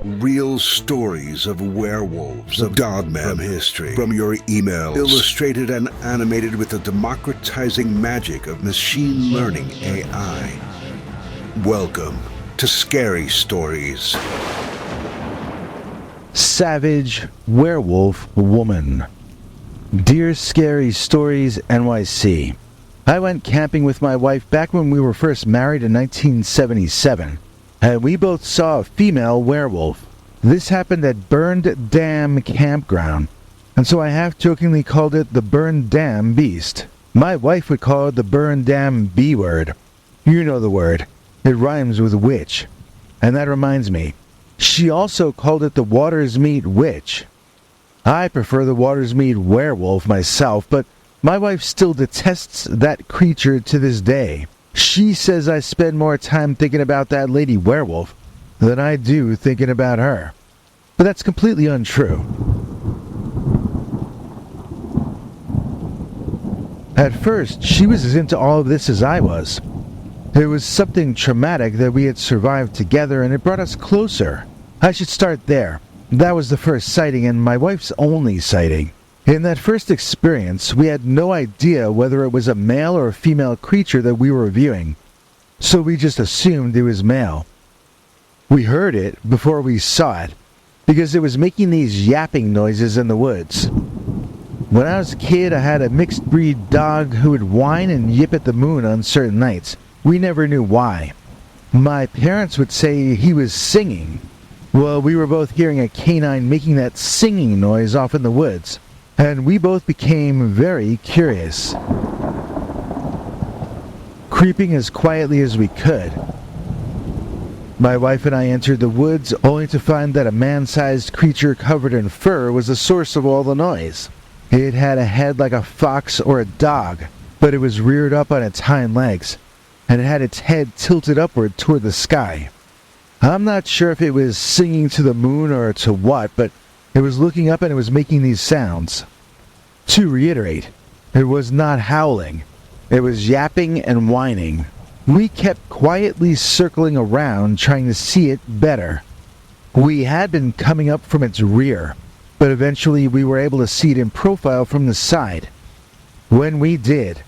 Real stories of werewolves, of Dogman from history, from your emails, illustrated and animated with the democratizing magic of machine learning AI. Welcome to Scary Stories. Savage Werewolf Woman. Dear Scary Stories NYC, I went camping with my wife back when we were first married in 1977, and we both saw a female werewolf. This happened at Burned Dam Campground, and so I half-jokingly called it the Burned Dam Beast. My wife would call it the Burned Dam B-word. You know the word. It rhymes with witch. And that reminds me, she also called it the Watersmeet Witch. I prefer the Watersmeet Werewolf myself, but my wife still detests that creature to this day. She says I spend more time thinking about that lady werewolf than I do thinking about her. But that's completely untrue. At first, she was as into all of this as I was. It was something traumatic that we had survived together, and it brought us closer. I should start there. That was the first sighting, and my wife's only sighting. In that first experience, we had no idea whether it was a male or a female creature that we were viewing, so we just assumed it was male. We heard it before we saw it, because it was making these yapping noises in the woods. When I was a kid, I had a mixed breed dog who would whine and yip at the moon on certain nights. We never knew why. My parents would say he was singing. Well, we were both hearing a canine making that singing noise off in the woods, and we both became very curious. Creeping as quietly as we could, my wife and I entered the woods only to find that a man-sized creature covered in fur was the source of all the noise. It had a head like a fox or a dog, but it was reared up on its hind legs, and it had its head tilted upward toward the sky. I'm not sure if it was singing to the moon or to what, but it was looking up and it was making these sounds. To reiterate, it was not howling. It was yapping and whining. We kept quietly circling around trying to see it better. We had been coming up from its rear, but eventually we were able to see it in profile from the side. When we did,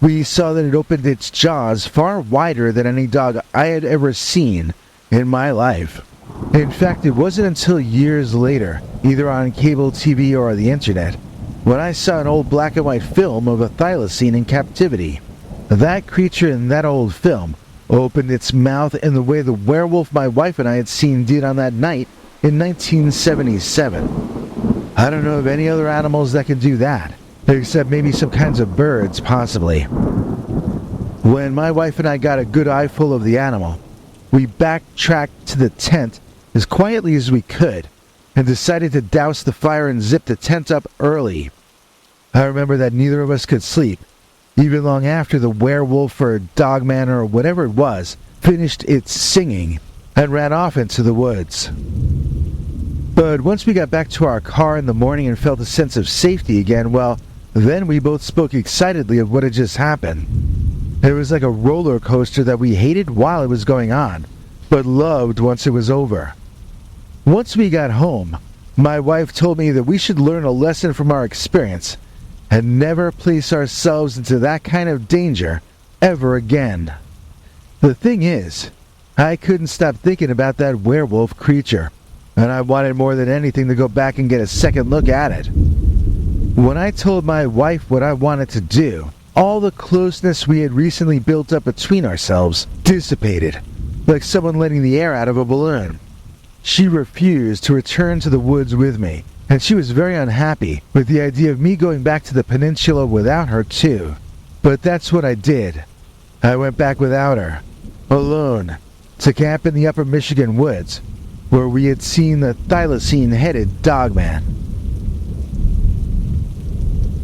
we saw that it opened its jaws far wider than any dog I had ever seen in my life. In fact, it wasn't until years later, either on cable TV or the internet, when I saw an old black and white film of a thylacine in captivity. That creature in that old film opened its mouth in the way the werewolf my wife and I had seen did on that night in 1977. I don't know of any other animals that could do that, except maybe some kinds of birds, possibly. When my wife and I got a good eyeful of the animal, we backtracked to the tent as quietly as we could and decided to douse the fire and zip the tent up early. I remember that neither of us could sleep, even long after the werewolf or dogman or whatever it was finished its singing and ran off into the woods. But once we got back to our car in the morning and felt a sense of safety again, well, then we both spoke excitedly of what had just happened. It was like a roller coaster that we hated while it was going on, but loved once it was over. Once we got home, my wife told me that we should learn a lesson from our experience and never place ourselves into that kind of danger ever again. The thing is, I couldn't stop thinking about that werewolf creature, and I wanted more than anything to go back and get a second look at it. When I told my wife what I wanted to do, all the closeness we had recently built up between ourselves dissipated, like someone letting the air out of a balloon. She refused to return to the woods with me, and she was very unhappy with the idea of me going back to the peninsula without her too. But that's what I did. I went back without her, alone, to camp in the upper Michigan woods, where we had seen the thylacine-headed Dogman.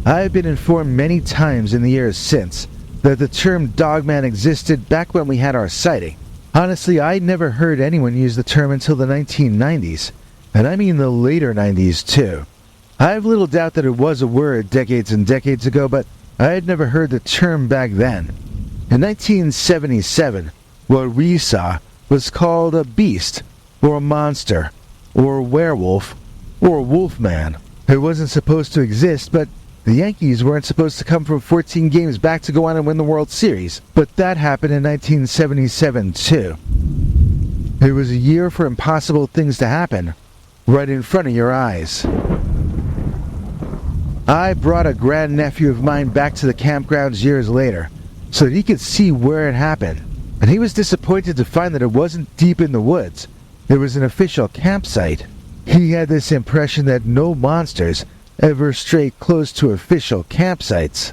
I have been informed many times in the years since that the term Dogman existed back when we had our sighting. Honestly, I'd never heard anyone use the term until the 1990s, and I mean the later 90s too. I have little doubt that it was a word decades and decades ago, but I had never heard the term back then. In 1977, what we saw was called a beast, or a monster, or werewolf, or wolfman. It wasn't supposed to exist, but the Yankees weren't supposed to come from 14 games back to go on and win the World Series. But that happened in 1977 too. It was a year for impossible things to happen, right in front of your eyes. I brought a grandnephew of mine back to the campgrounds years later, so that he could see where it happened. And he was disappointed to find that it wasn't deep in the woods. It was an official campsite. He had this impression that no monsters ever stray close to official campsites.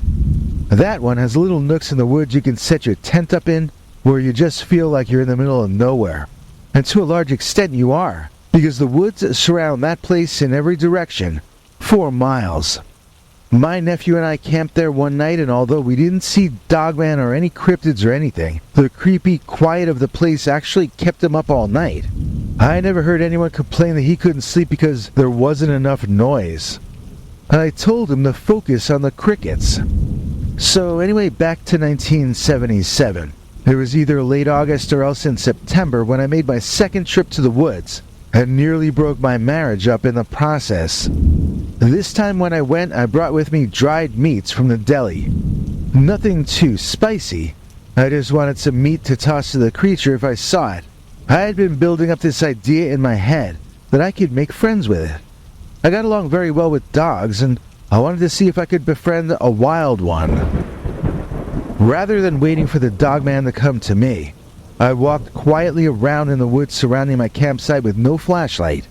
That one has little nooks in the woods you can set your tent up in, where you just feel like you're in the middle of nowhere. And to a large extent you are, because the woods surround that place in every direction, 4 miles. My nephew and I camped there one night, and although we didn't see Dogman or any cryptids or anything, the creepy quiet of the place actually kept him up all night. I never heard anyone complain that he couldn't sleep because there wasn't enough noise. I told him to focus on the crickets. So anyway, back to 1977. It was either late August or else in September when I made my second trip to the woods and nearly broke my marriage up in the process. This time when I went, I brought with me dried meats from the deli. Nothing too spicy. I just wanted some meat to toss to the creature if I saw it. I had been building up this idea in my head that I could make friends with it. I got along very well with dogs, and I wanted to see if I could befriend a wild one. Rather than waiting for the dogman to come to me, I walked quietly around in the woods surrounding my campsite with no flashlight.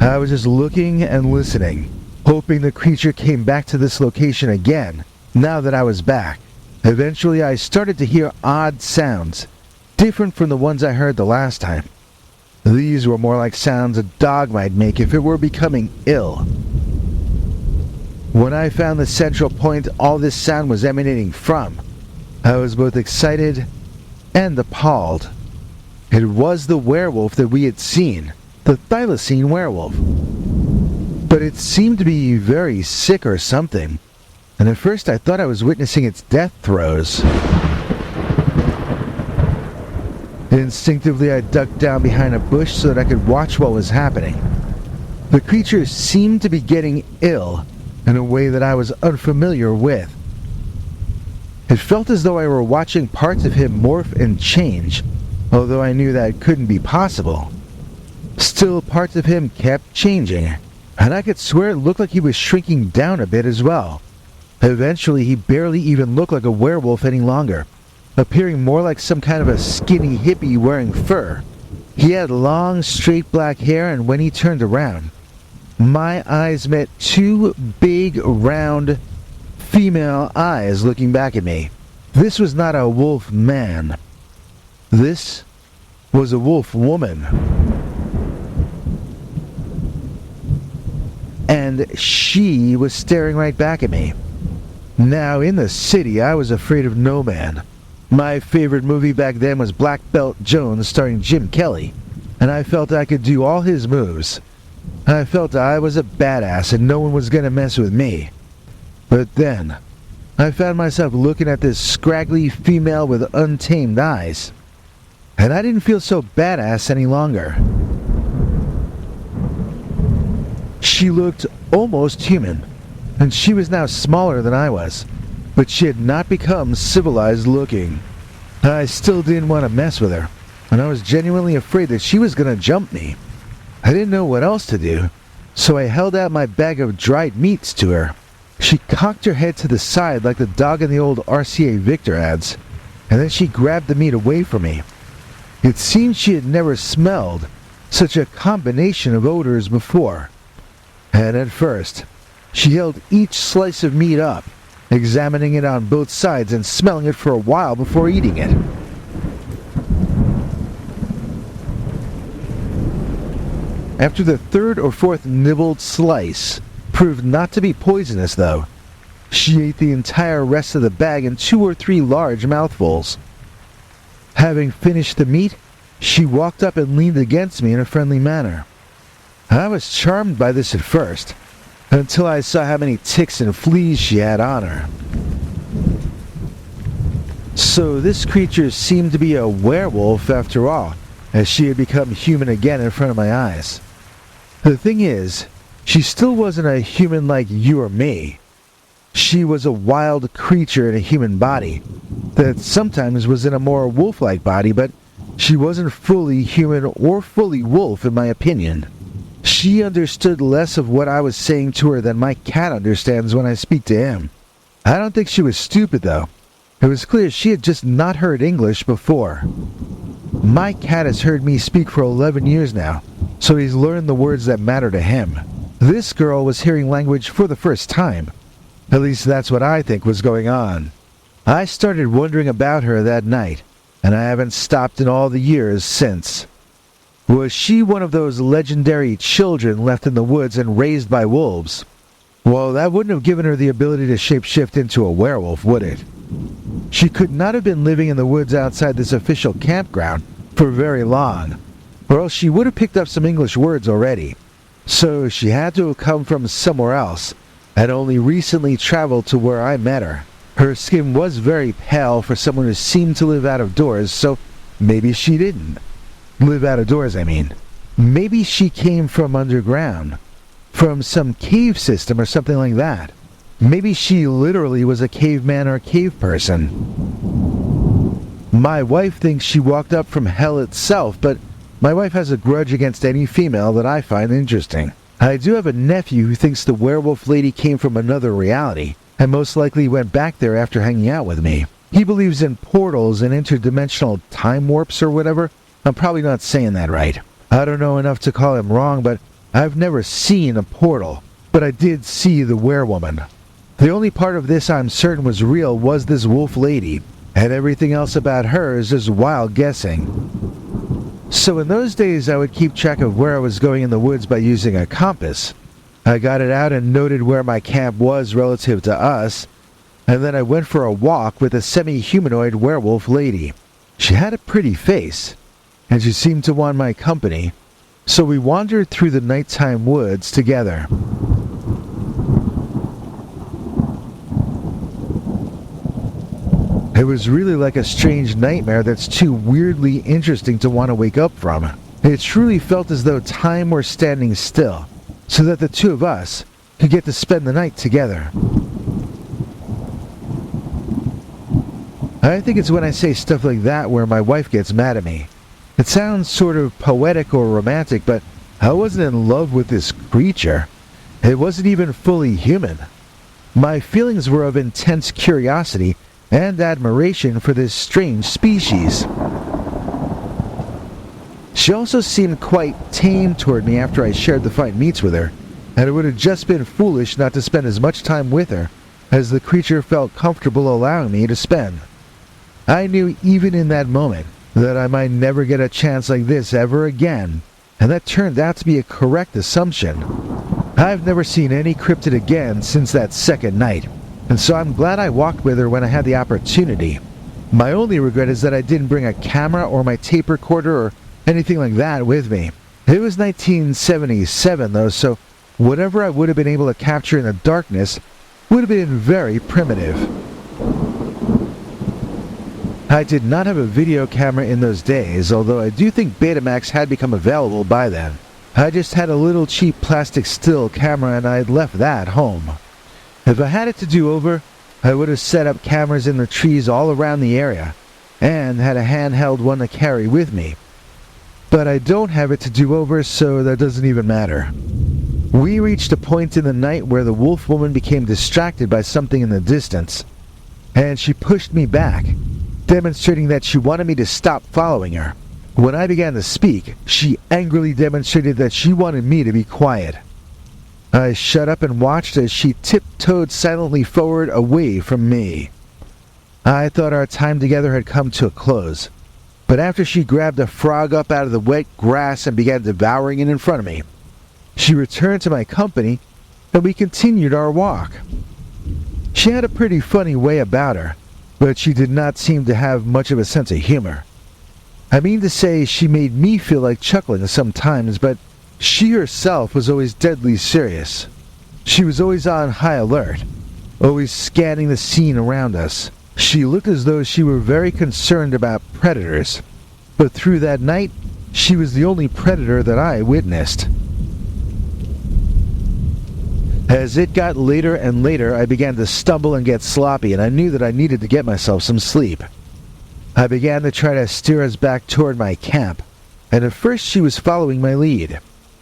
I was just looking and listening, hoping the creature came back to this location again, now that I was back. Eventually I started to hear odd sounds, different from the ones I heard the last time. These were more like sounds a dog might make if it were becoming ill. When I found the central point all this sound was emanating from, I was both excited and appalled. It was the werewolf that we had seen, the thylacine werewolf. But it seemed to be very sick or something, and at first I thought I was witnessing its death throes. Instinctively I ducked down behind a bush so that I could watch what was happening. The creature seemed to be getting ill in a way that I was unfamiliar with. It felt as though I were watching parts of him morph and change, although I knew that couldn't be possible. Still, parts of him kept changing, and I could swear it looked like he was shrinking down a bit as well. Eventually, he barely even looked like a werewolf any longer, appearing more like some kind of a skinny hippie wearing fur. He had long, straight black hair, and when he turned around, my eyes met 2 big, round, female eyes looking back at me. This was not a wolf man. This was a wolf woman. And she was staring right back at me. Now, in the city, I was afraid of no man. My favorite movie back then was Black Belt Jones starring Jim Kelly, and I felt I could do all his moves. I felt I was a badass and no one was gonna mess with me. But then, I found myself looking at this scraggly female with untamed eyes, and I didn't feel so badass any longer. She looked almost human, and she was now smaller than I was, but she had not become civilized looking. I still didn't want to mess with her, and I was genuinely afraid that she was going to jump me. I didn't know what else to do, so I held out my bag of dried meats to her. She cocked her head to the side like the dog in the old RCA Victor ads, and then she grabbed the meat away from me. It seemed she had never smelled such a combination of odors before. And at first, she held each slice of meat up, examining it on both sides and smelling it for a while before eating it. After the 3rd or 4th nibbled slice proved not to be poisonous, though. She ate the entire rest of the bag in 2 or 3 large mouthfuls. Having finished the meat, she walked up and leaned against me in a friendly manner. I was charmed by this at first, until I saw how many ticks and fleas she had on her. So this creature seemed to be a werewolf after all, as she had become human again in front of my eyes. The thing is, she still wasn't a human like you or me. She was a wild creature in a human body that sometimes was in a more wolf-like body, but she wasn't fully human or fully wolf in my opinion. She understood less of what I was saying to her than my cat understands when I speak to him. I don't think she was stupid though. It was clear she had just not heard English before. My cat has heard me speak for 11 years now, so he's learned the words that matter to him. This girl was hearing language for the first time. At least that's what I think was going on. I started wondering about her that night, and I haven't stopped in all the years since. Was she one of those legendary children left in the woods and raised by wolves? Well, that wouldn't have given her the ability to shapeshift into a werewolf, would it? She could not have been living in the woods outside this official campground for very long, or else she would have picked up some English words already. So she had to have come from somewhere else, and only recently traveled to where I met her. Her skin was very pale for someone who seemed to live out of doors, so maybe she didn't. Live out of doors, I mean. Maybe she came from underground. From some cave system or something like that. Maybe she literally was a caveman or cave person. My wife thinks she walked up from hell itself, but my wife has a grudge against any female that I find interesting. I do have a nephew who thinks the werewolf lady came from another reality, and most likely went back there after hanging out with me. He believes in portals and interdimensional time warps or whatever. I'm probably not saying that right. I don't know enough to call him wrong, but I've never seen a portal. But I did see the werewoman. The only part of this I'm certain was real was this wolf lady, and everything else about her is just wild guessing. So in those days I would keep track of where I was going in the woods by using a compass. I got it out and noted where my camp was relative to us, and then I went for a walk with a semi-humanoid werewolf lady. She had a pretty face, and she seemed to want my company, so we wandered through the nighttime woods together. It was really like a strange nightmare that's too weirdly interesting to want to wake up from. It truly felt as though time were standing still, so that the two of us could get to spend the night together. I think it's when I say stuff like that where my wife gets mad at me. It sounds sort of poetic or romantic, but I wasn't in love with this creature. It wasn't even fully human. My feelings were of intense curiosity and admiration for this strange species. She also seemed quite tame toward me after I shared the fine meats with her, and it would have just been foolish not to spend as much time with her as the creature felt comfortable allowing me to spend. I knew even in that moment that I might never get a chance like this ever again, and that turned out to be a correct assumption. I've never seen any cryptid again since that second night, and so I'm glad I walked with her when I had the opportunity. My only regret is that I didn't bring a camera or my tape recorder or anything like that with me. It was 1977 though, so whatever I would have been able to capture in the darkness would have been very primitive. I did not have a video camera in those days, although I do think Betamax had become available by then. I just had a little cheap plastic still camera and I had left that home. If I had it to do over, I would have set up cameras in the trees all around the area, and had a handheld one to carry with me. But I don't have it to do over, so that doesn't even matter. We reached a point in the night where the wolf woman became distracted by something in the distance, and she pushed me back, demonstrating that she wanted me to stop following her. When I began to speak, she angrily demonstrated that she wanted me to be quiet. I shut up and watched as she tiptoed silently forward away from me. I thought our time together had come to a close, but after she grabbed a frog up out of the wet grass and began devouring it in front of me, she returned to my company and we continued our walk. She had a pretty funny way about her, but she did not seem to have much of a sense of humor. I mean to say, she made me feel like chuckling sometimes, but she herself was always deadly serious. She was always on high alert, always scanning the scene around us. She looked as though she were very concerned about predators. But through that night, she was the only predator that I witnessed. As it got later and later, I began to stumble and get sloppy, and I knew that I needed to get myself some sleep. I began to try to steer us back toward my camp, and at first she was following my lead.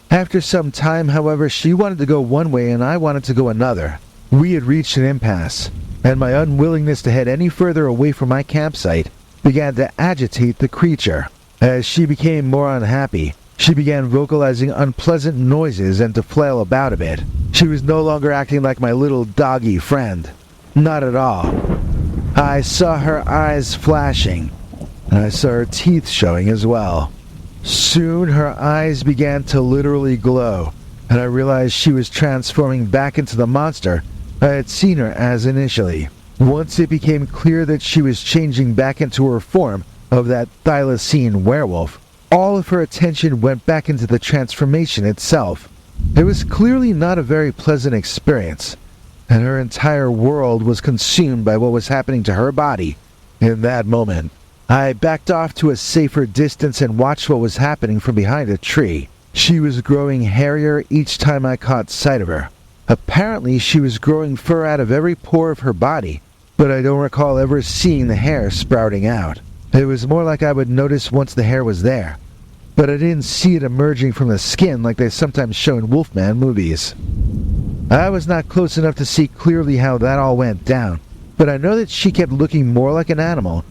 After some time, however, she wanted to go one way and I wanted to go another. We had reached an impasse, and my unwillingness to head any further away from my campsite began to agitate the creature. As she became more unhappy, she began vocalizing unpleasant noises and to flail about a bit. She was no longer acting like my little doggy friend. Not at all. I saw her eyes flashing, and I saw her teeth showing as well. Soon her eyes began to literally glow, and I realized she was transforming back into the monster I had seen her as initially. Once it became clear that she was changing back into her form of that thylacine werewolf, all of her attention went back into the transformation itself. It was clearly not a very pleasant experience, and her entire world was consumed by what was happening to her body in that moment. I backed off to a safer distance and watched what was happening from behind a tree. She was growing hairier each time I caught sight of her. Apparently she was growing fur out of every pore of her body, but I don't recall ever seeing the hair sprouting out. It was more like I would notice once the hair was there, but I didn't see it emerging from the skin like they sometimes show in Wolfman movies. I was not close enough to see clearly how that all went down, but I know that she kept looking more like an animal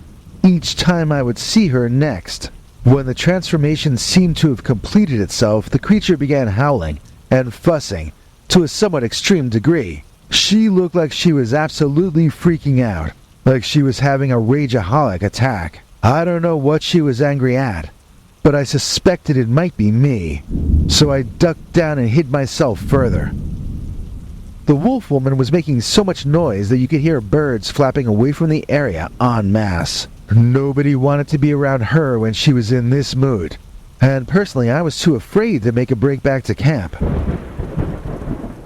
each time I would see her next. When the transformation seemed to have completed itself, the creature began howling and fussing to a somewhat extreme degree. She looked like she was absolutely freaking out, like she was having a rageaholic attack. I don't know what she was angry at, but I suspected it might be me, so I ducked down and hid myself further. The wolf woman was making so much noise that you could hear birds flapping away from the area en masse. Nobody wanted to be around her when she was in this mood, and personally I was too afraid to make a break back to camp.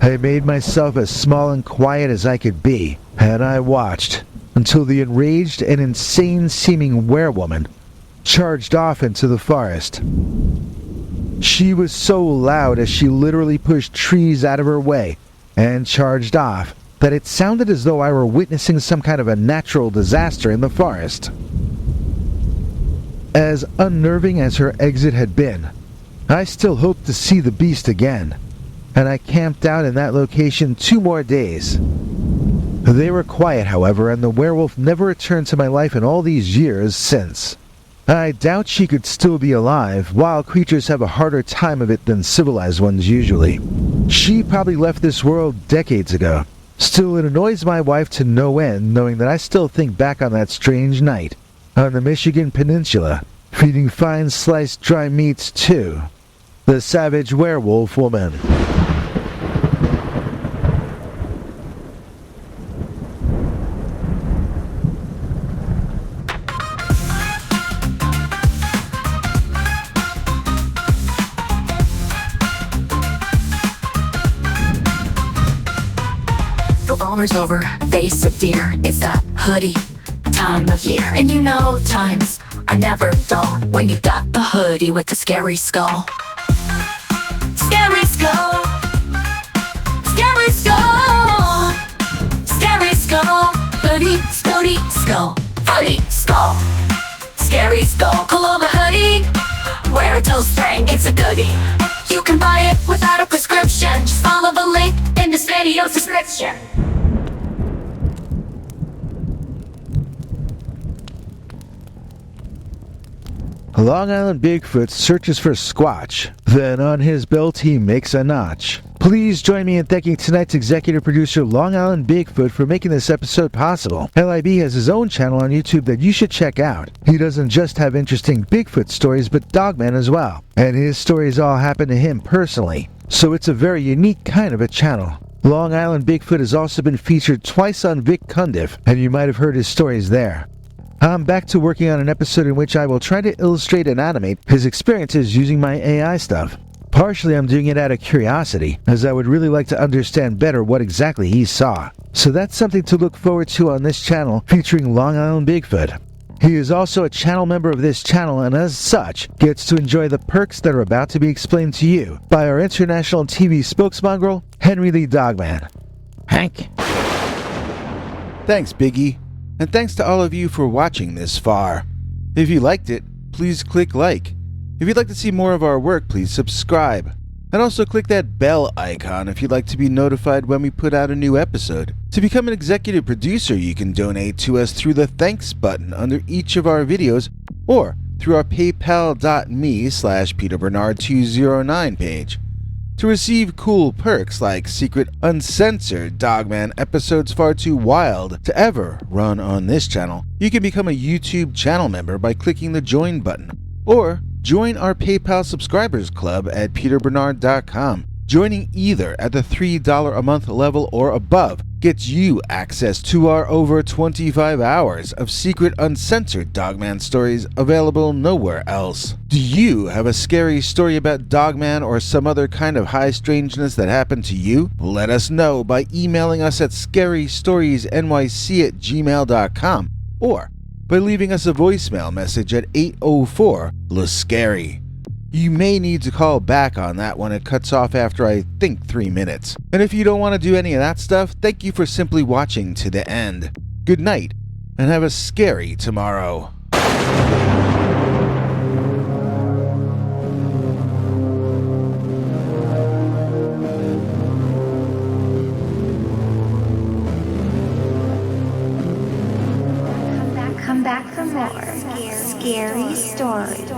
I made myself as small and quiet as I could be, and I watched until the enraged and insane-seeming werewoman charged off into the forest. She was so loud as she literally pushed trees out of her way and charged off that it sounded as though I were witnessing some kind of a natural disaster in the forest. As unnerving as her exit had been, I still hoped to see the beast again, and I camped out in that location 2 more days. They were quiet, however, and the werewolf never returned to my life in all these years since. I doubt she could still be alive. Wild creatures have a harder time of it than civilized ones usually. She probably left this world decades ago. Still, it annoys my wife to no end knowing that I still think back on that strange night on the Michigan Peninsula, feeding fine sliced dry meats to the savage werewolf woman. Summer's over, face of deer. It's that hoodie time of year, and you know times are never dull when you got the hoodie with the scary skull. Scary skull, scary skull, scary skull, hoodie, skull, hoodie, skull, scary skull. Coloma hoodie, wear it till spring, it's a goodie. You can buy it without a prescription. Just follow the link in this video's description. Long Island Bigfoot searches for Squatch. Then on his belt he makes a notch. Please join me in thanking tonight's executive producer Long Island Bigfoot for making this episode possible. LIB has his own channel on YouTube that you should check out. He doesn't just have interesting Bigfoot stories but Dogman as well. And his stories all happen to him personally. So it's a very unique kind of a channel. Long Island Bigfoot has also been featured twice on Vic Cundiff, and you might have heard his stories there. I'm back to working on an episode in which I will try to illustrate and animate his experiences using my AI stuff. Partially I'm doing it out of curiosity, as I would really like to understand better what exactly he saw. So that's something to look forward to on this channel featuring Long Island Bigfoot. He is also a channel member of this channel and as such gets to enjoy the perks that are about to be explained to you by our international TV spokesmongrel, Henry Lee Dogman. Hank. Thanks, Biggie. And thanks to all of you for watching this far. If you liked it, please click like. If you'd like to see more of our work, please subscribe. And also click that bell icon if you'd like to be notified when we put out a new episode. To become an executive producer, you can donate to us through the thanks button under each of our videos or through our paypal.me/PeterBernard209 page. To receive cool perks like secret uncensored Dogman episodes far too wild to ever run on this channel, you can become a YouTube channel member by clicking the join button. Or join our PayPal subscribers club at peterbernard.com. Joining either at the $3 a month level or above gets you access to our over 25 hours of secret uncensored Dogman stories available nowhere else. Do you have a scary story about Dogman or some other kind of high strangeness that happened to you? Let us know by emailing us at scarystoriesnyc@gmail.com or by leaving us a voicemail message at 804-LA-SCARY. You may need to call back on that one. It cuts off after I think 3 minutes. And if you don't want to do any of that stuff, thank you for simply watching to the end. Good night, and have a scary tomorrow. Come back for more scary stories.